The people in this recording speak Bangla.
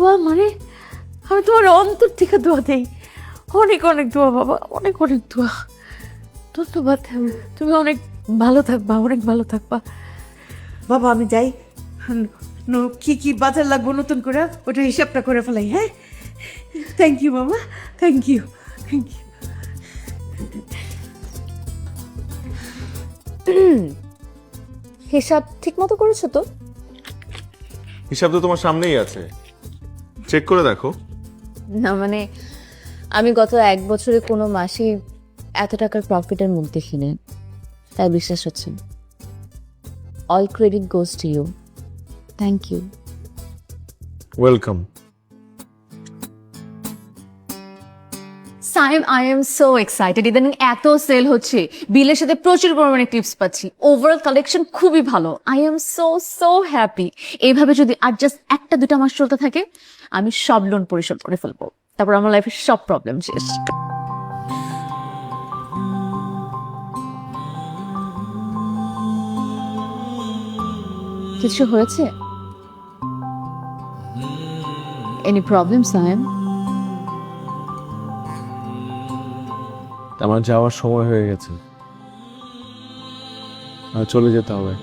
দোয়া মানে আমি তোমার অন্তর থেকে দোয়া দেই, অনেক অনেক দোয়া বাবা, অনেক অনেক দোয়া। ধন্যবাদ, তুমি অনেক ভালো থাকবা, অনেক ভালো থাকবা। বাবা আমি যাই, কি কি বাজার লাগবো নতুন করে ওটা হিসাবটা করে ফেলাই। হ্যাঁ, থ্যাংক ইউ বাবা, থ্যাংক ইউ, থ্যাংক ইউ। হিসাব ঠিক মতো করেছো তো? হিসাব তো তোমার সামনেই আছে, চেক করে দেখো। না মানে আমি গত 1 বছরে কোনো মাসে এত টাকার প্রফিটের মুখ দেখিনি, তাই বিশ্বাস হচ্ছে। All credit goes to you, thank you. Welcome. Saim, I am so excited. ইদানিং এত সেল হচ্ছে, বিলের সাথে প্রচুর পরিমাণে টিপস পাচ্ছি, ওভারঅল কালেকশন খুবই ভালো। I am so so happy. এইভাবে যদি আর জাস্ট 1-2 মাস চলতে থাকে, আমি সব লোন পরিশোধ করে ফেলবো, তারপর আমার লাইফের সব প্রবলেম শেষ। কিছু হয়েছে? Any problem Saim? আমার যাওয়ার সময় হয়ে গেছে, চলে যেতে হবে।